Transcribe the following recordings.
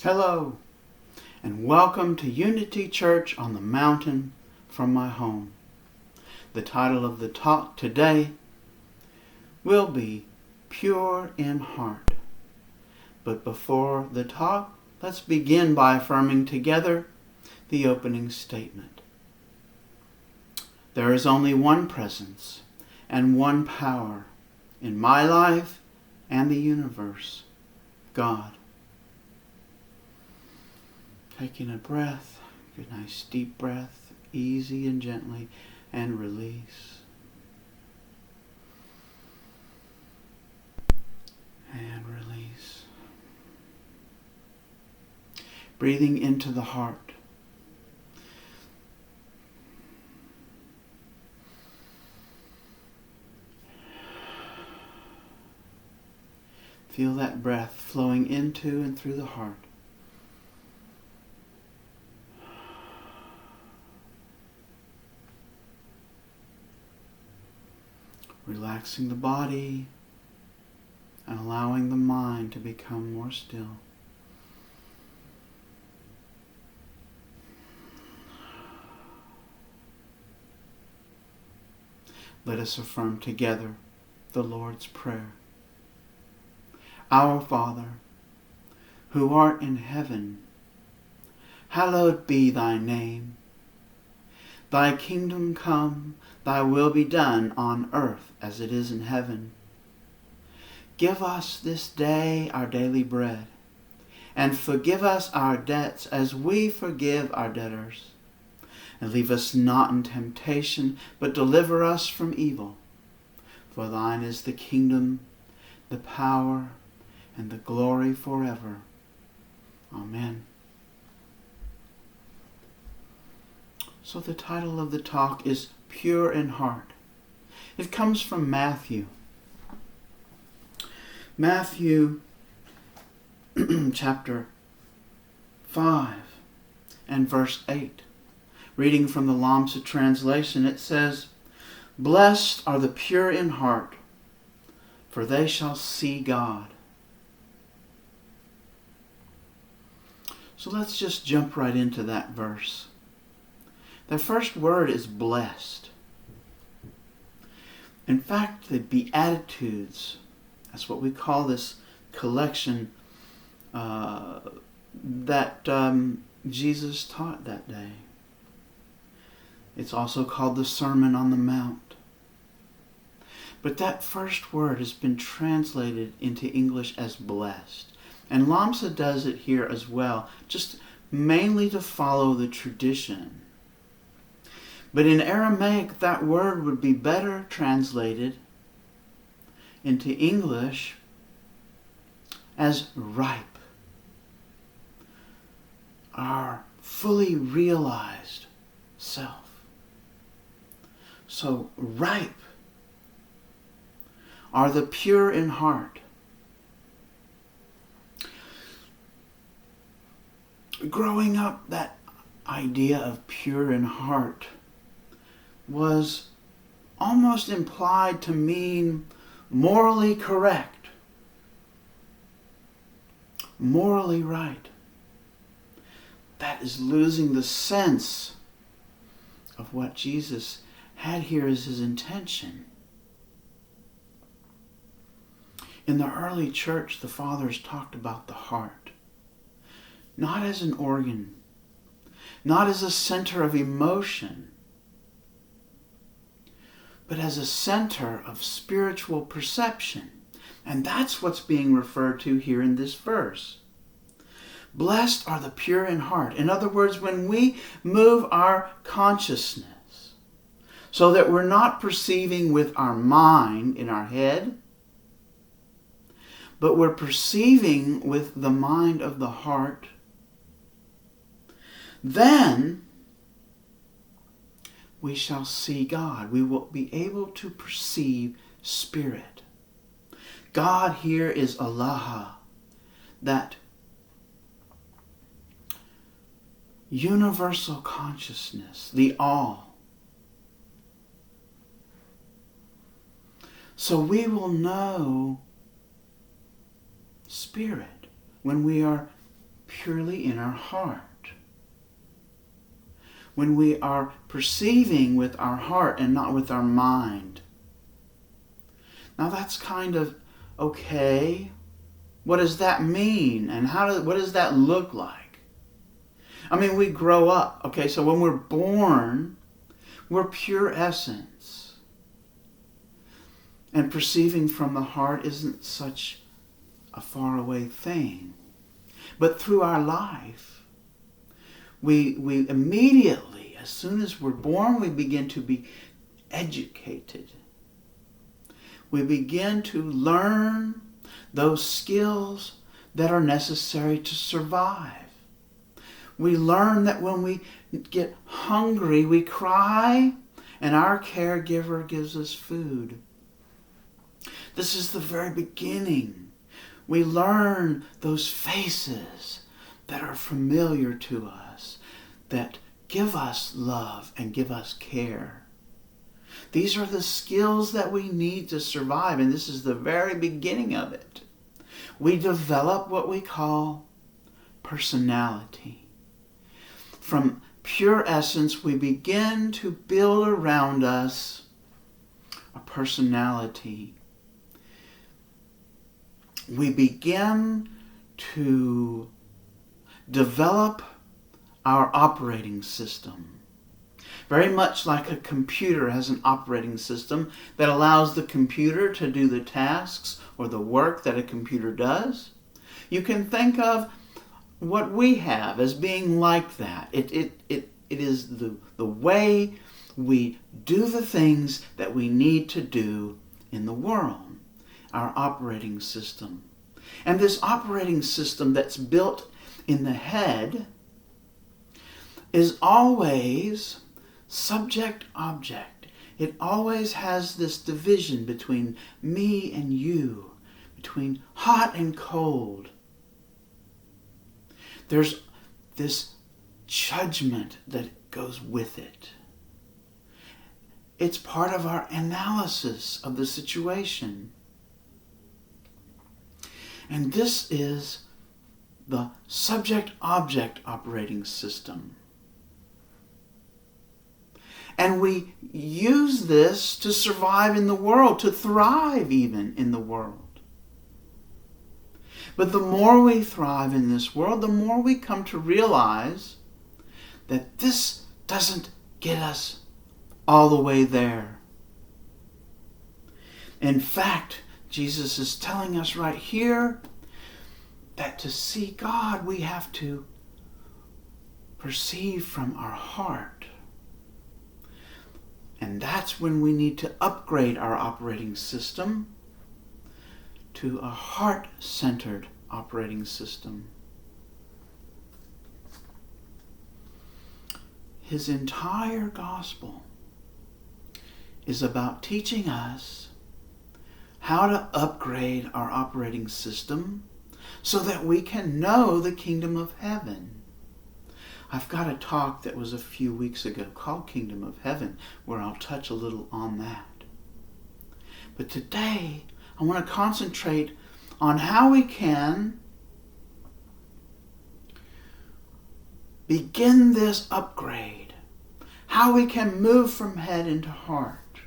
Hello, and welcome to Unity Church on the Mountain from my home. The title of the talk today will be Pure in Heart. But before the talk, let's begin by affirming together the opening statement. There is only one presence and one power in my life and the universe, God. Taking a breath, a nice deep breath, easy and gently, and release. And release. Breathing into the heart. Feel that breath flowing into and through the heart. Relaxing the body and allowing the mind to become more still. Let us affirm together the Lord's Prayer. Our Father, who art in heaven, hallowed be thy name. Thy kingdom come, thy will be done on earth as it is in heaven. Give us this day our daily bread, and forgive us our debts as we forgive our debtors. And leave us not in temptation, but deliver us from evil. For thine is the kingdom, the power, and the glory forever. Amen. So the title of the talk is Pure in Heart. It comes from Matthew. Matthew chapter 5 and verse 8. Reading from the Lamsa translation, it says, "Blessed are the pure in heart, for they shall see God." So let's just jump right into that verse. The first word is blessed. In fact, the Beatitudes, that's what we call this collection that Jesus taught that day. It's also called the Sermon on the Mount. But that first word has been translated into English as blessed. And Lamsa does it here as well, just mainly to follow the tradition. But in Aramaic, that word would be better translated into English as ripe. Our fully realized self. So ripe are the pure in heart. Growing up, that idea of pure in heart was almost implied to mean morally correct, morally right. That is losing the sense of what Jesus had here as his intention. In the early church, the fathers talked about the heart, not as an organ, not as a center of emotion, but as a center of spiritual perception. And that's what's being referred to here in this verse. Blessed are the pure in heart. In other words, when we move our consciousness so that we're not perceiving with our mind in our head, but we're perceiving with the mind of the heart, then we shall see God. We will be able to perceive spirit. God here is Allah, that universal consciousness, the all. So we will know Spirit when we are purely in our heart. When we are perceiving with our heart and not with our mind. Now that's kind of okay. What does that mean? And what does that look like? I mean, we grow up. Okay, so when we're born, we're pure essence. And perceiving from the heart isn't such a faraway thing. But through our life, we immediately, as soon as we're born, we begin to be educated. We begin to learn those skills that are necessary to survive. We learn that when we get hungry, we cry, and our caregiver gives us food. This is the very beginning. We learn those faces that are familiar to us, that give us love and give us care. These are the skills that we need to survive, and this is the very beginning of it. We develop what we call personality. From pure essence, we begin to build around us a personality. We begin to develop our operating system. Very much like a computer has an operating system that allows the computer to do the tasks or the work that a computer does. You can think of what we have as being like that. It is the way we do the things that we need to do in the world, our operating system. And this operating system that's built in the head is always subject-object. It always has this division between me and you, between hot and cold. There's this judgment that goes with it. It's part of our analysis of the situation. And this is the subject-object operating system. And we use this to survive in the world, to thrive even in the world. But the more we thrive in this world, the more we come to realize that this doesn't get us all the way there. In fact, Jesus is telling us right here that to see God, we have to perceive from our heart. And that's when we need to upgrade our operating system to a heart-centered operating system. His entire gospel is about teaching us how to upgrade our operating system so that we can know the kingdom of heaven. I've got a talk that was a few weeks ago called Kingdom of Heaven, where I'll touch a little on that. But today, I want to concentrate on how we can begin this upgrade, how we can move from head into heart,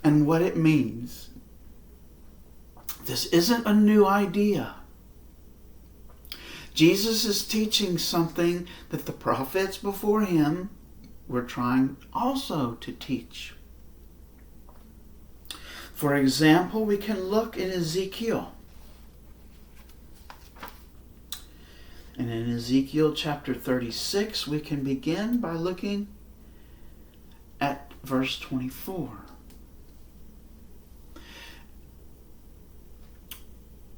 and what it means. This isn't a new idea. Jesus is teaching something that the prophets before him were trying also to teach. For example, we can look in Ezekiel. And in Ezekiel chapter 36, we can begin by looking at verse 24.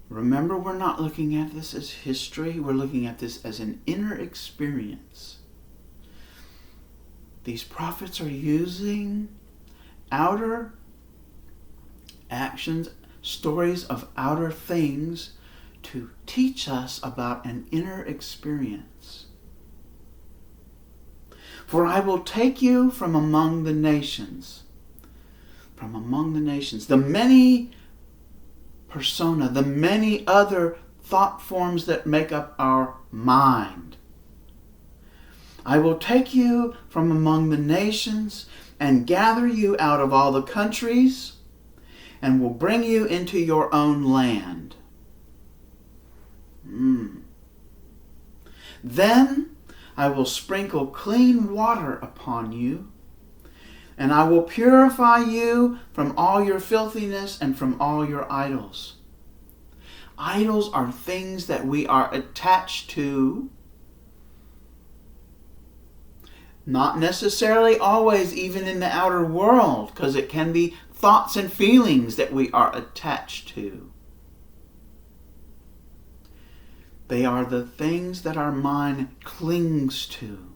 Remember, we're not looking at this as history. We're looking at this as an inner experience. These prophets are using outer actions, stories of outer things to teach us about an inner experience. For I will take you from among the nations. From among the nations. The many persona, the many other thought forms that make up our mind. I will take you from among the nations and gather you out of all the countries and will bring you into your own land. Then I will sprinkle clean water upon you, and I will purify you from all your filthiness and from all your idols. Idols are things that we are attached to, not necessarily always even in the outer world, because it can be thoughts and feelings that we are attached to. They are the things that our mind clings to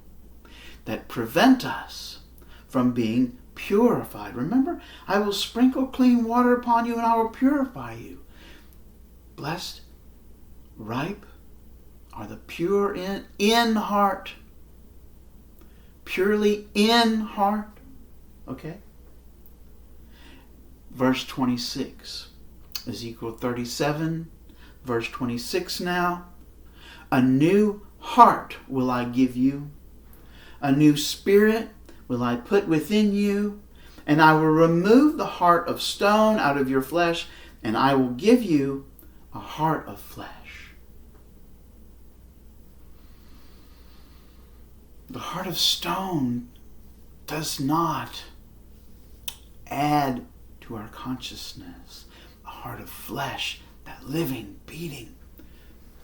that prevent us from being purified. Remember, I will sprinkle clean water upon you and I will purify you. Blessed, ripe are the pure in heart. Purely in heart. Okay? Verse 26. Ezekiel 37, verse 26 now. A new heart will I give you. A new spirit will I put within you. And I will remove the heart of stone out of your flesh, and I will give you a heart of flesh. The heart of stone does not add to our consciousness. A heart of flesh, that living, beating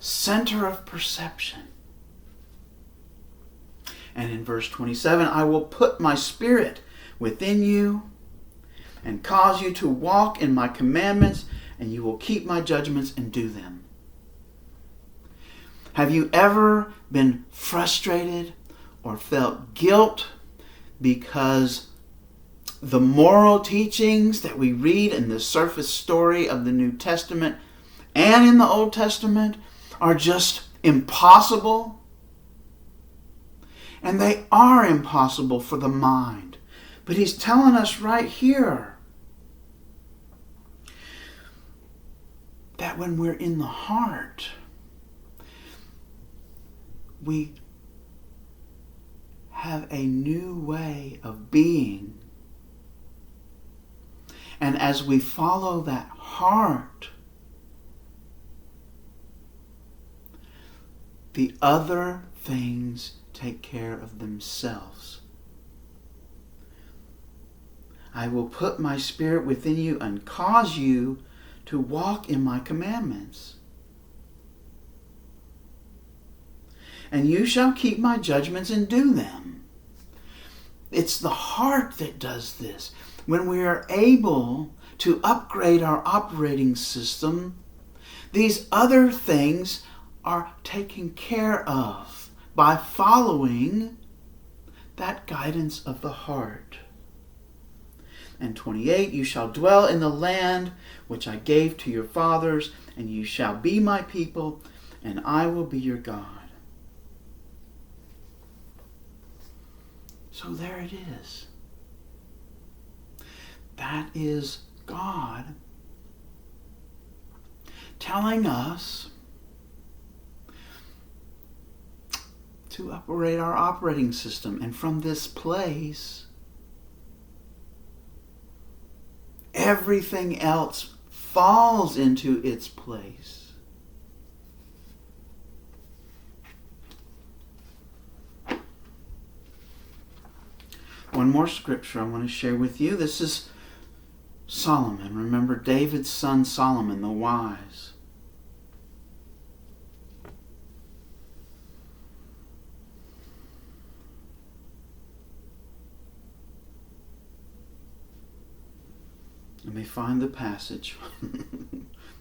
center of perception. And in verse 27, I will put my spirit within you and cause you to walk in my commandments, and you will keep my judgments and do them. Have you ever been frustrated or felt guilt because the moral teachings that we read in the surface story of the New Testament and in the Old Testament are just impossible? And they are impossible for the mind. But he's telling us right here that when we're in the heart, we have a new way of being. And as we follow that heart, the other things take care of themselves. I will put my spirit within you and cause you to walk in my commandments. And you shall keep my judgments and do them. It's the heart that does this. When we are able to upgrade our operating system, these other things are taken care of by following that guidance of the heart. And 28, you shall dwell in the land which I gave to your fathers, and you shall be my people, and I will be your God. So there it is. That is God telling us to operate our operating system. And from this place, everything else falls into its place. One more scripture I want to share with you. This is Solomon. Remember David's son Solomon, the wise. Let me find the passage.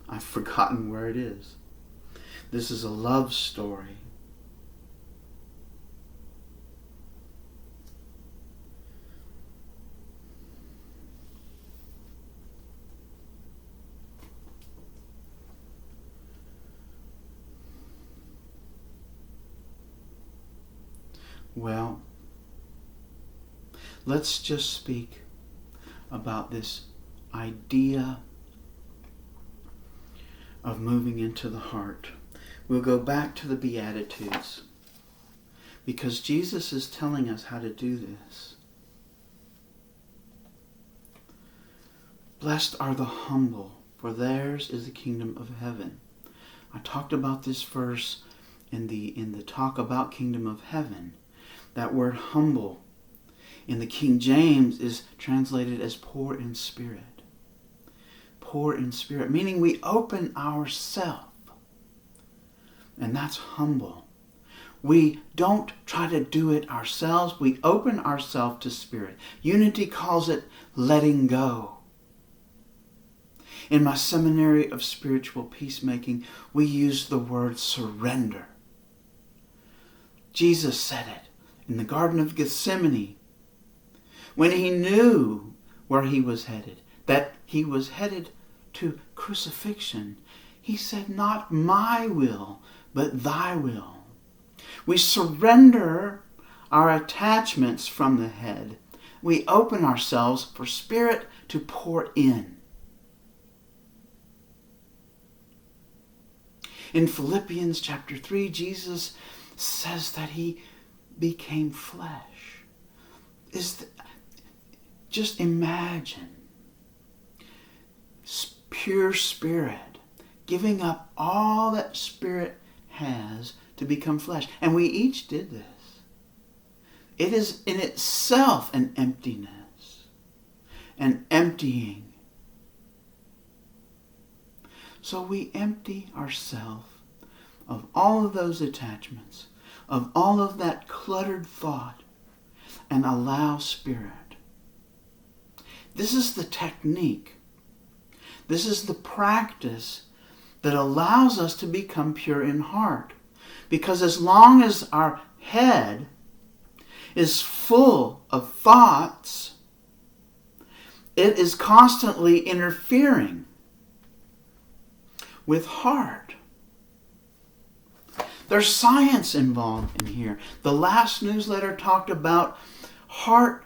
I've forgotten where it is. This is a love story. Well, let's just speak about this idea of moving into the heart. We'll go back to the Beatitudes because Jesus is telling us how to do this. Blessed are the humble, for theirs is the kingdom of heaven. I talked about this verse in the talk about kingdom of heaven. That word humble in the King James is translated as poor in spirit. Poor in spirit, meaning we open ourselves. And that's humble. We don't try to do it ourselves. We open ourselves to Spirit. Unity calls it letting go. In my seminary of spiritual peacemaking, we use the word surrender. Jesus said it in the Garden of Gethsemane when he knew where he was headed, that he was headed to crucifixion. He said, not my will, but thy will. We surrender our attachments from the head. We open ourselves for Spirit to pour in. In Philippians chapter 3, Jesus says that he became flesh. Just imagine pure Spirit giving up all that Spirit has to become flesh. And we each did this. It is in itself an emptiness, an emptying. So we empty ourselves of all of those attachments, of all of that cluttered thought, and allow Spirit. This is the technique. This is the practice that allows us to become pure in heart. Because as long as our head is full of thoughts, it is constantly interfering with heart. There's science involved in here. The last newsletter talked about heart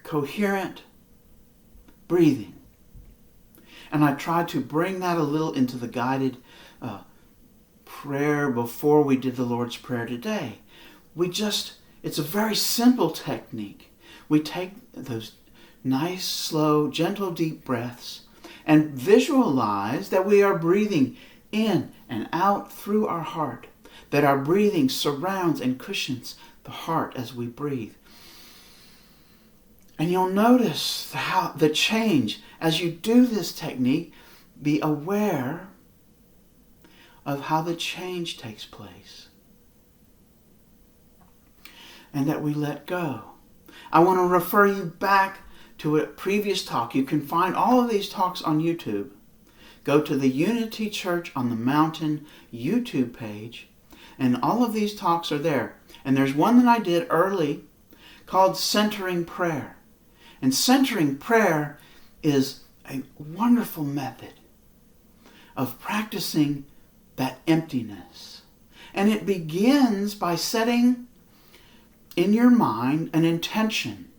coherent breathing. And I tried to bring that a little into the guided prayer before we did the Lord's Prayer today. It's a very simple technique. We take those nice, slow, gentle, deep breaths and visualize that we are breathing in and out through our heart, that our breathing surrounds and cushions the heart as we breathe. And you'll notice how the change. As you do this technique, be aware of how the change takes place. And that we let go. I want to refer you back to a previous talk. You can find all of these talks on YouTube. Go to the Unity Church on the Mountain YouTube page, and all of these talks are there. And there's one that I did early called Centering Prayer. And centering prayer is a wonderful method of practicing that emptiness. And it begins by setting in your mind an intention.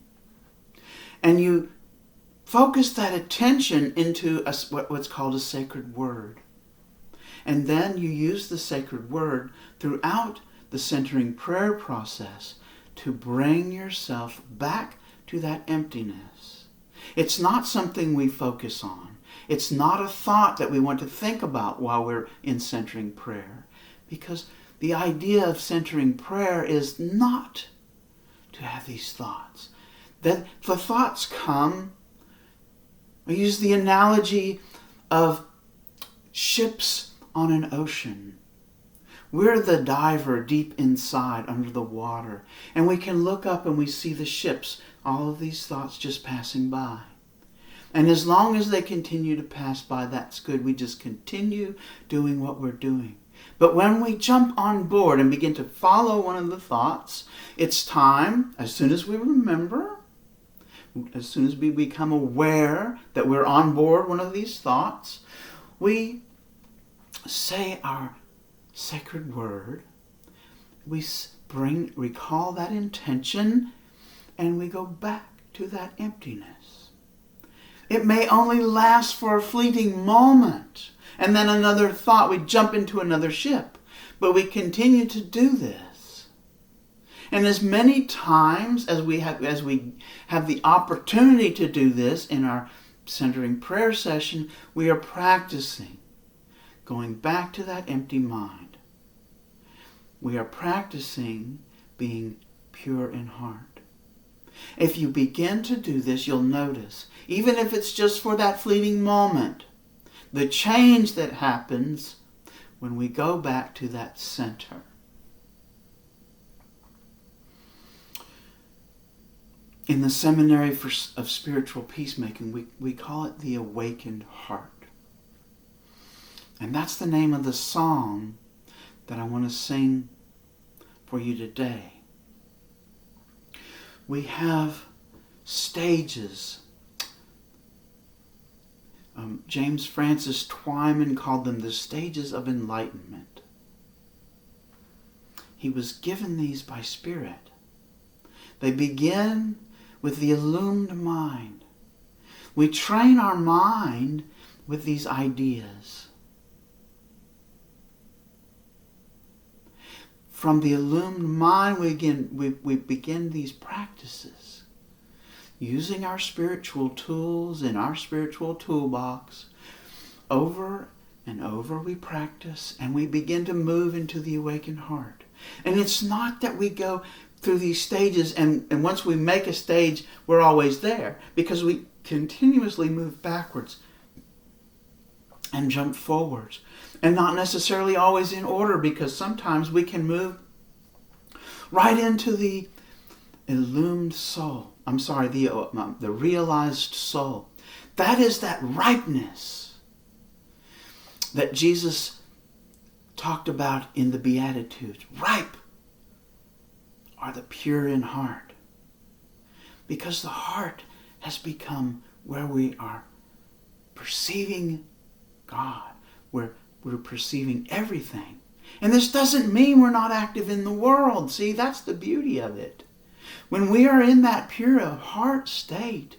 And you focus that attention into what's called a sacred word. And then you use the sacred word throughout the centering prayer process to bring yourself back to that emptiness. It's not something we focus on. It's not a thought that we want to think about while we're in centering prayer. Because the idea of centering prayer is not to have these thoughts. That the thoughts come. I use the analogy of ships on an ocean. We're the diver deep inside under the water. And we can look up and we see the ships, all of these thoughts just passing by. And as long as they continue to pass by, that's good. We just continue doing what we're doing. But when we jump on board and begin to follow one of the thoughts, it's time, as soon as we remember, as soon as we become aware that we're on board one of these thoughts, we say our sacred word. We recall that intention, and we go back to that emptiness. It may only last for a fleeting moment. And then another thought, we jump into another ship. But we continue to do this. And as many times as we have the opportunity to do this in our centering prayer session, we are practicing going back to that empty mind. We are practicing being pure in heart. If you begin to do this, you'll notice, even if it's just for that fleeting moment, the change that happens when we go back to that center. In the Seminary of Spiritual Peacemaking, we call it the awakened heart. And that's the name of the song that I want to sing for you today. We have stages. James Francis Twyman called them the stages of enlightenment. He was given these by Spirit. They begin with the illumined mind. We train our mind with these ideas. From the illumined mind, we begin these practices. Using our spiritual tools in our spiritual toolbox. Over and over we practice, and we begin to move into the awakened heart. And it's not that we go through these stages and once we make a stage, we're always there. Because we continuously move backwards and jump forwards. And not necessarily always in order, because sometimes we can move right into the illumined soul. The realized soul. That is that ripeness that Jesus talked about in the Beatitudes. Ripe are the pure in heart. Because the heart has become where we are perceiving God. We're perceiving everything. And this doesn't mean we're not active in the world. See, that's the beauty of it. When we are in that pure heart state,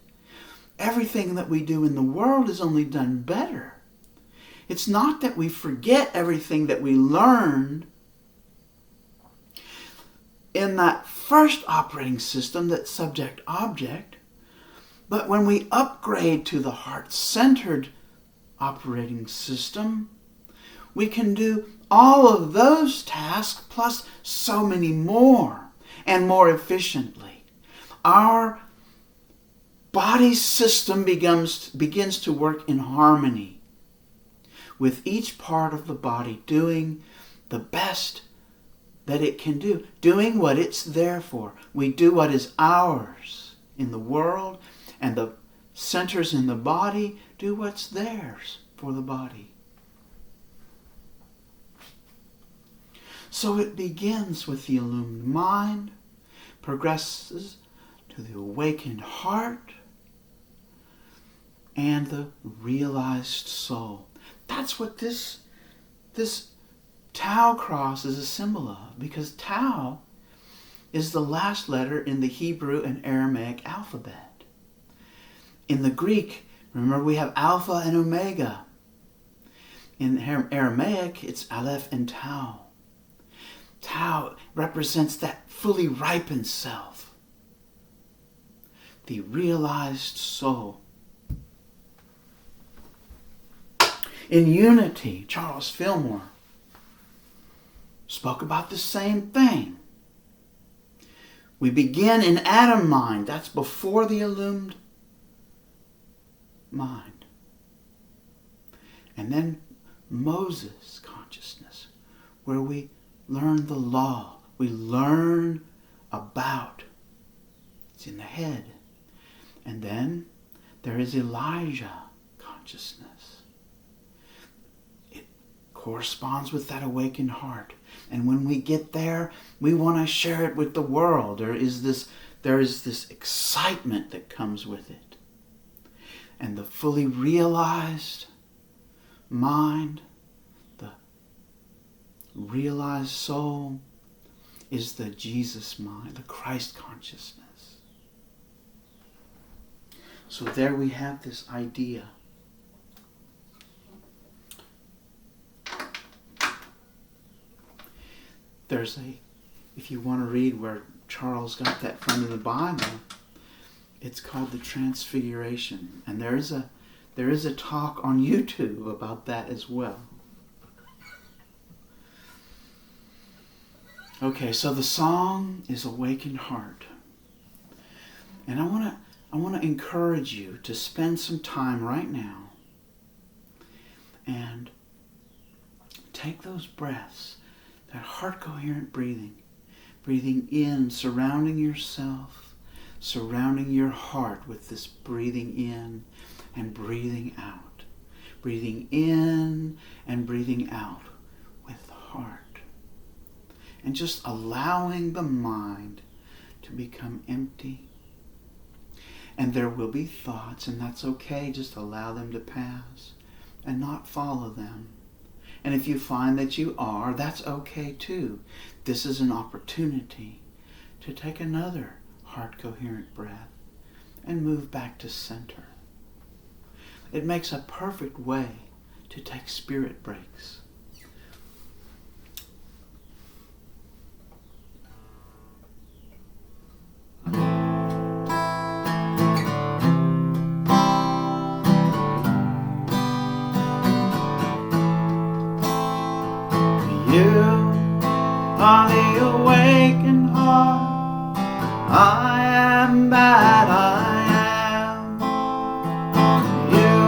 everything that we do in the world is only done better. It's not that we forget everything that we learned in that first operating system, that subject-object, but when we upgrade to the heart-centered operating system, we can do all of those tasks plus so many more and more efficiently. Our body system begins to work in harmony with each part of the body doing the best that it can do, doing what it's there for. We do what is ours in the world, and the centers in the body do what's theirs for the body. So it begins with the illumined mind, progresses to the awakened heart, and the realized soul. That's what this Tau cross is a symbol of, because Tau is the last letter in the Hebrew and Aramaic alphabet. In the Greek, remember, we have Alpha and Omega. In Aramaic, it's Aleph and Tau. Tau represents that fully ripened self, the realized soul. In Unity, Charles Fillmore spoke about the same thing. We begin in Adam mind, that's before the illumined mind. And then Moses consciousness, where we learn the law. We learn about. It's in the head. And then there is Elijah consciousness. It corresponds with that awakened heart. And when we get there, we want to share it with the world. There is this excitement that comes with it. And the fully realized mind, the realized soul, is the Jesus mind, the Christ consciousness. So there we have this idea. If you want to read where Charles got that from in the Bible, it's called the Transfiguration. And there is a talk on YouTube about that as well. Okay, so the song is Awakened Heart. And I want to encourage you to spend some time right now and take those breaths, that heart coherent breathing. Breathing in, surrounding yourself, surrounding your heart with this breathing in and breathing out. Breathing in and breathing out with the heart. And just allowing the mind to become empty. And there will be thoughts, and that's okay. Just allow them to pass and not follow them. And if you find that you are, that's okay too. This is an opportunity to take another heart coherent breath and move back to center. It makes a perfect way to take spirit breaks. You are the awakened heart. I am that I am. You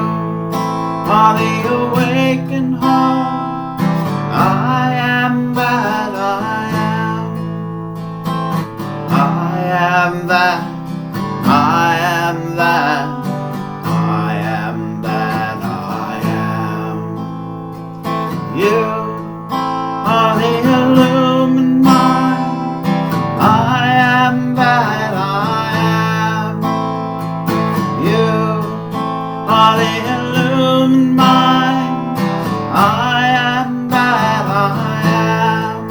are the awakened heart. I am that I am. I am that. I am that. I am that I am. You are the illumined mind. I am that I am. You are the illumined mind. I am that I am.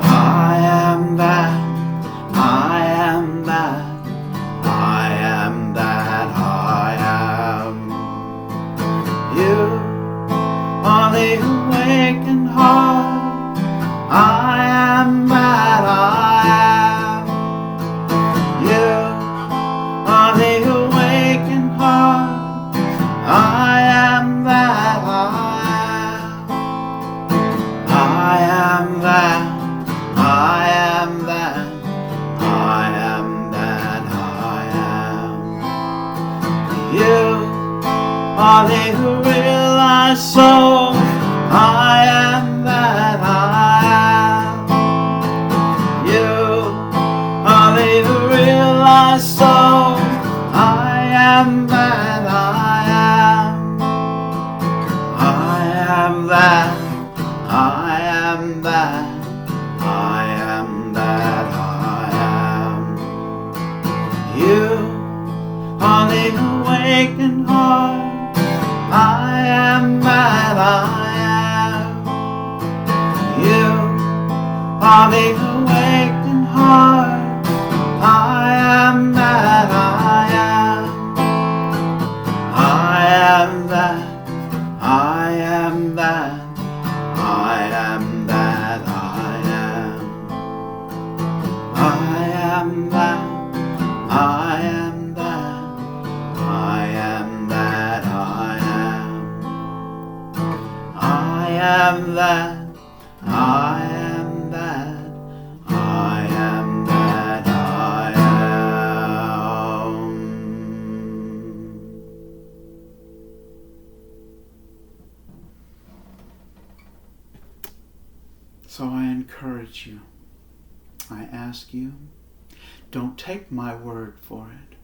I am that. I am that. I am that I am. You are the awakened heart. I am that I am. You are the awakened heart. I am that I am. I am that. I am that. I am that I am. You are the realized soul. I am that I am. You are the realized soul. I am that I am. I am that. I am that. I am that I am. You are the awakened heart. I am that I am. You are the awakened heart. I am that I am. I am that. I am that. I am that I am. I am that. I am that. I am that I am. I am that. I am that. I am that I am. So I encourage you. I ask you, don't take my word for it.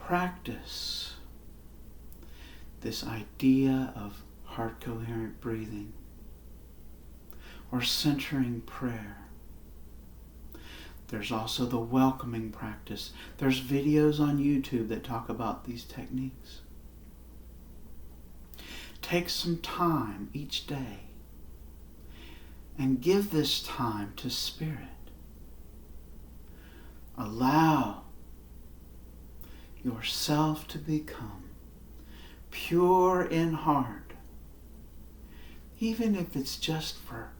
Practice this idea of heart coherent breathing or centering prayer. There's also the welcoming practice. There's videos on YouTube that talk about these techniques. Take some time each day and give this time to Spirit. Allow yourself to become pure in heart, even if it's just for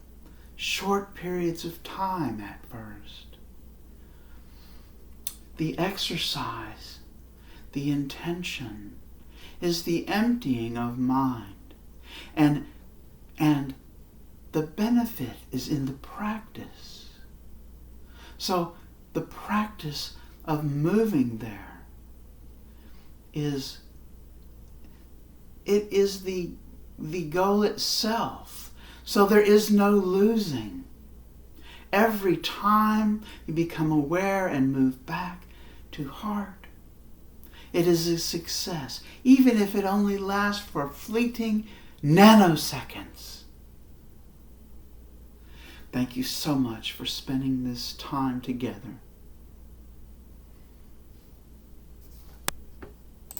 short periods of time at first. The exercise, the intention, is the emptying of mind. And the benefit is in the practice. So the practice of moving there is the goal itself. So there is no losing. Every time you become aware and move back to heart, it is a success, even if it only lasts for fleeting nanoseconds. Thank you so much for spending this time together.